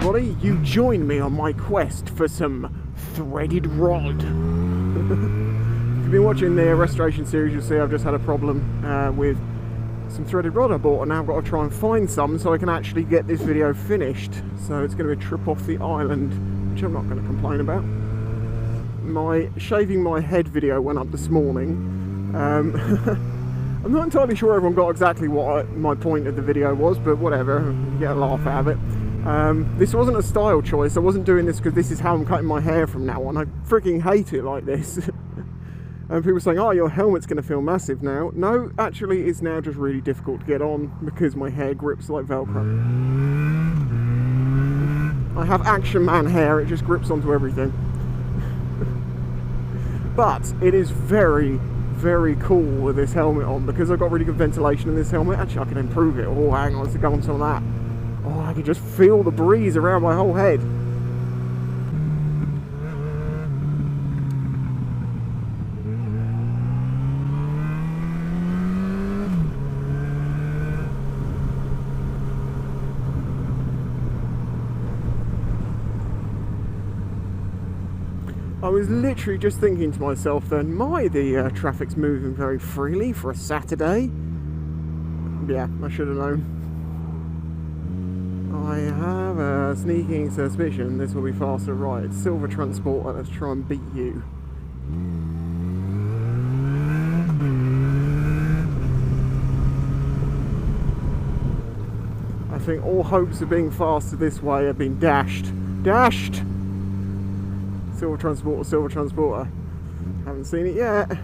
everybody. You join me on my quest for some threaded rod. If you've been watching the restoration series, you'll see I've just had a problem with some threaded rod I bought, and now I've got to try and find some so I can actually get this video finished. So it's going to be a trip off the island, which I'm not going to complain about. My shaving my head video went up this morning. I'm not entirely sure everyone got exactly what my point of the video was, but whatever, you get a laugh out of it. This wasn't a style choice. I wasn't doing this because this is how I'm cutting my hair from now on. I freaking hate it like this. And people saying, oh, your helmet's going to feel massive now. No, actually it's now just really difficult to get on because my hair grips like Velcro. I have Action Man hair, it just grips onto everything. But it is very, very cool with this helmet on because I've got really good ventilation in this helmet. Actually, I can improve it. Oh, hang on, let's go on some of that. Oh, I can just feel the breeze around my whole head. I was literally just thinking to myself then, the traffic's moving very freely for a Saturday. Yeah, I should have known. I have a sneaking suspicion this will be faster right. Silver Transporter, let's try and beat you. I think all hopes of being faster this way have been dashed. Dashed! Silver Transporter, Silver Transporter. Haven't seen it yet.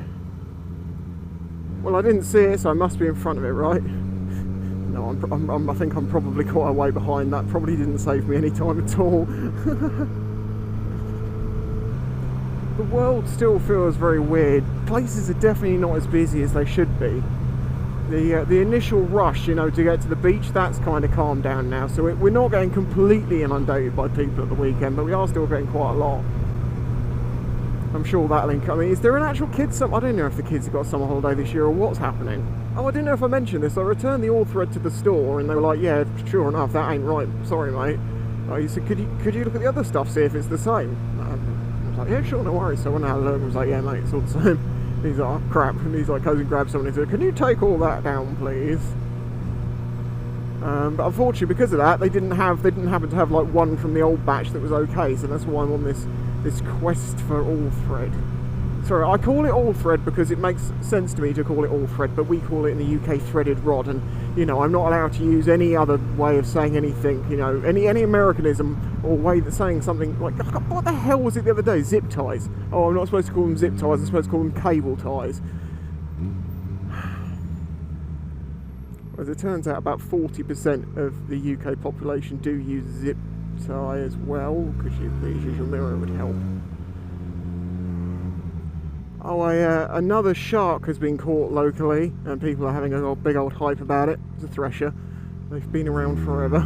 Well, I didn't see it, so I must be in front of it, right? No, I think I'm probably quite a way behind. That probably didn't save me any time at all. The world still feels very weird. Places are definitely not as busy as they should be. The initial rush, you know, to get to the beach, that's kind of calmed down now. So we're not getting completely inundated by people at the weekend, but we are still getting quite a lot. I'm sure that'll income. I mean, is there an actual kids? I don't know if the kids have got summer holiday this year or what's happening. Oh, I didn't know if I mentioned this. I returned the all thread to the store and they were like, yeah, sure enough, that ain't right. Sorry, mate. He said, could you look at the other stuff, see if it's the same? I was like, yeah, sure, no worries. So when I had a look, I was like, yeah, mate, it's all the same. He's like, oh, crap. And he's like, goes and grabs something and he said, can you take all that down, please? But unfortunately, because of that, they didn't happen to have like one from the old batch that was okay. So that's why I'm on this quest for all thread. Sorry, I call it all thread because it makes sense to me to call it all thread, but we call it in the UK threaded rod, and you know, I'm not allowed to use any other way of saying anything, you know, any Americanism or way of saying something like, what the hell was it the other day? Zip ties. Oh, I'm not supposed to call them zip ties, I'm supposed to call them cable ties. As it turns out, about 40% of the UK population do use zip tie as well. Could you please use your mirror? It would help. Oh, another shark has been caught locally, and people are having a big old hype about it. It's a thresher. They've been around forever.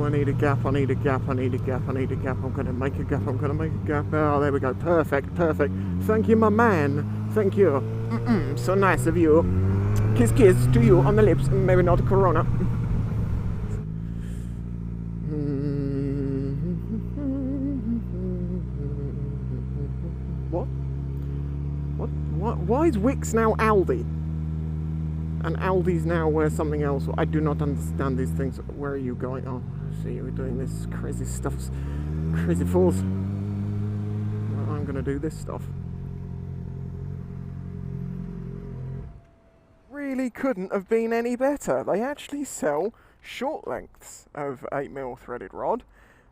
I need a gap, I need a gap, I need a gap, I need a gap, I'm going to make a gap, I'm going to make a gap. Oh, there we go, perfect, perfect. Thank you, my man, thank you. So nice of you. Kiss, kiss to you on the lips, maybe not a corona. What? Why is Wix now Aldi? And Aldi's now where something else. I do not understand these things. Where are you going? Oh, I see, you're doing this crazy stuff. Crazy fools. Well, I'm going to do this stuff. Really couldn't have been any better. They actually sell short lengths of 8mm threaded rod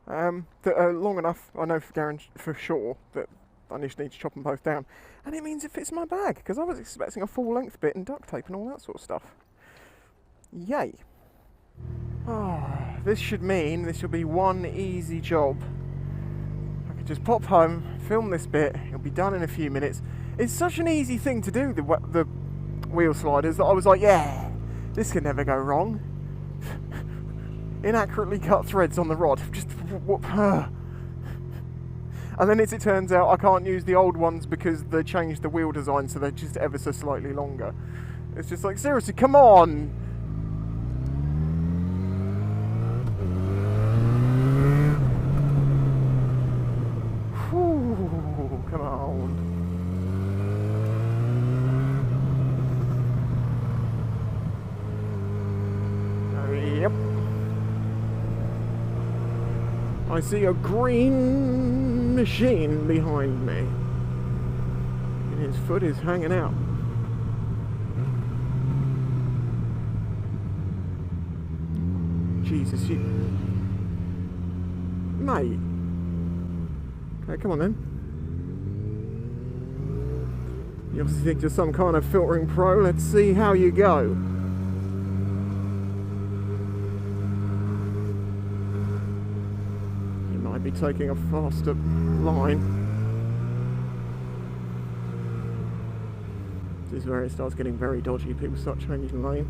that are long enough, I know for sure, that I just need to chop them both down. And it means it fits my bag, because I was expecting a full length bit and duct tape and all that sort of stuff. Yay. Oh, this should mean this will be one easy job. I could just pop home, film this bit, it'll be done in a few minutes. It's such an easy thing to do, the wheel sliders, that I was like, yeah, this can never go wrong. Inaccurately cut threads on the rod. Just whoop. And then as it turns out, I can't use the old ones because they changed the wheel design, so they're just ever so slightly longer. It's just like, seriously, come on! Whew, come on. Yep. I see a green machine behind me. And his foot is hanging out. Jesus, you... Mate. Okay, come on then. You obviously think you're some kind of filtering pro. Let's see how you go. Be taking a faster line. This is where it starts getting very dodgy. People start changing lane.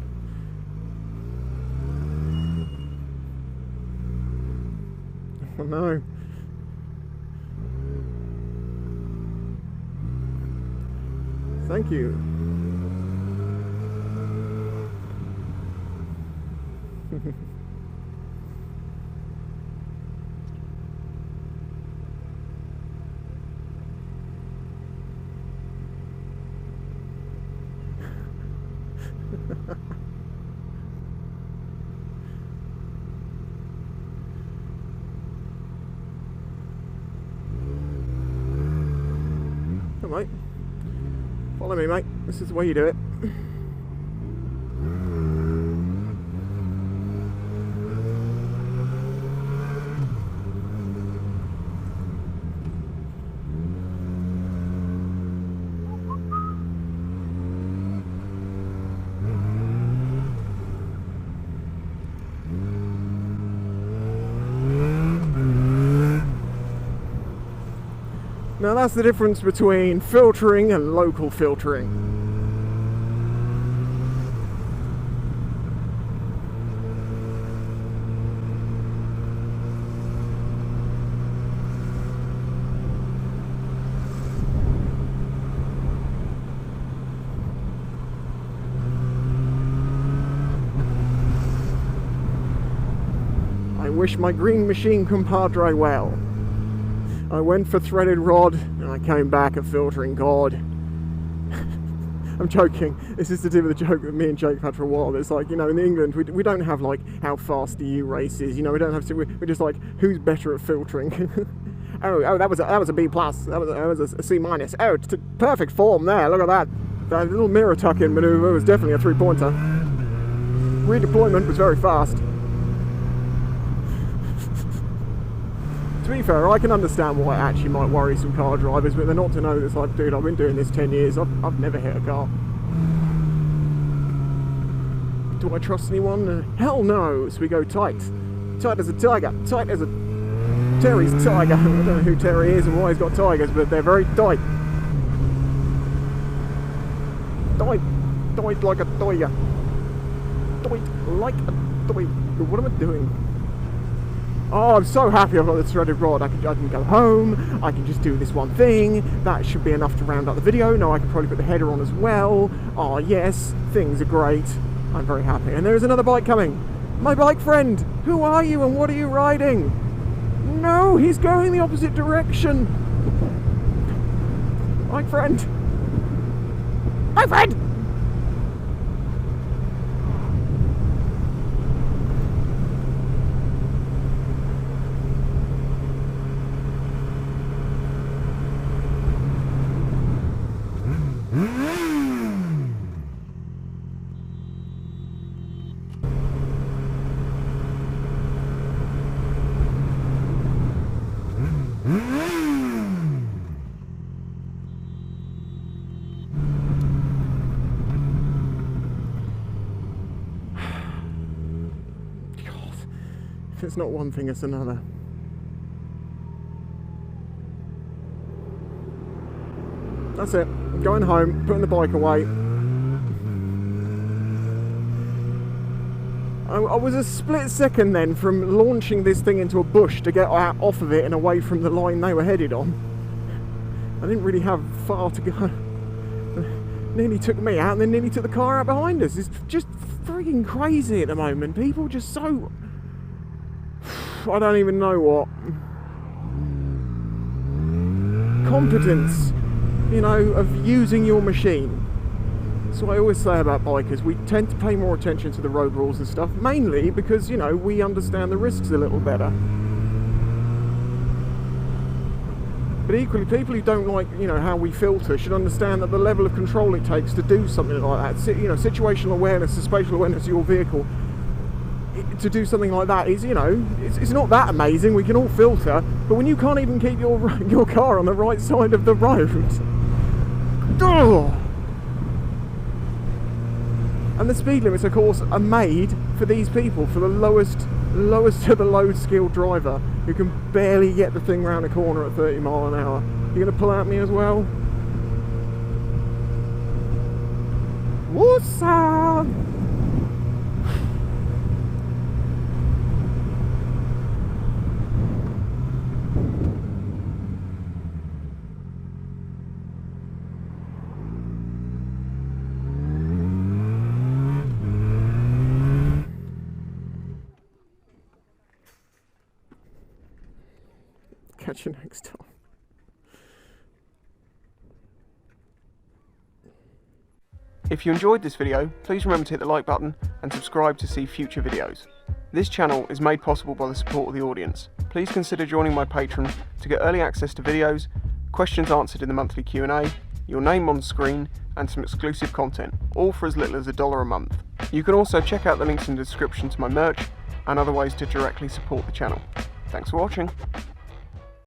Oh no. Thank you. Come on, mate. Follow me, mate. This is the way you do it. Now that's the difference between filtering and local filtering. I wish my green machine compadre well. I went for threaded rod and I came back at filtering God. I'm joking. This is the tip of the joke that me and Jake had for a while. It's like, you know, in England we don't have like how fast the EU race is. You know, we don't have to. We're just like, who's better at filtering? oh, that was a B plus. That was a C minus. Oh, perfect form there. Look at that. That little mirror tuck-in maneuver was definitely a 3-pointer. Redeployment was very fast. To be fair, I can understand why it actually might worry some car drivers, but they're not to know that it's like, dude, I've been doing this 10 years, I've never hit a car. Do I trust anyone? Hell no! So we go tight. Tight as a tiger. Tight as a... Terry's tiger. I don't know who Terry is and why he's got tigers, but they're very tight. Tight. Tight like a tiger. Tight like a tiger. What am I doing? Oh, I'm so happy I've got this threaded rod. I can go home, I can just do this one thing. That should be enough to round up the video. No, I can probably put the header on as well. Oh yes, things are great. I'm very happy. And there is another bike coming. My bike friend, who are you and what are you riding? No, he's going the opposite direction. Bike friend. My friend! If it's not one thing, it's another. That's it. I'm going home, putting the bike away. I was a split second then from launching this thing into a bush to get out off of it and away from the line they were headed on. I didn't really have far to go. Nearly took me out and then nearly took the car out behind us. It's just freaking crazy at the moment. People just so... I don't even know what. Competence, you know, of using your machine. That's what I always say about bikers. We tend to pay more attention to the road rules and stuff, mainly because, you know, we understand the risks a little better. But equally, people who don't like, you know, how we filter should understand that the level of control it takes to do something like that, you know, situational awareness, the spatial awareness of your vehicle, to do something like that is, you know, it's not that amazing. We can all filter, but when you can't even keep your car on the right side of the road, oh. And the speed limits, of course, are made for these people, for the lowest of the low-skilled driver who can barely get the thing round a corner at 30 miles an hour. You're going to pull at me as well? What's up? Catch you next time. If you enjoyed this video, please remember to hit the like button and subscribe to see future videos. This channel is made possible by the support of the audience. Please consider joining my Patreon to get early access to videos, questions answered in the monthly Q&A, your name on screen, and some exclusive content, all for as little as $1 a month. You can also check out the links in the description to my merch and other ways to directly support the channel. Thanks for watching.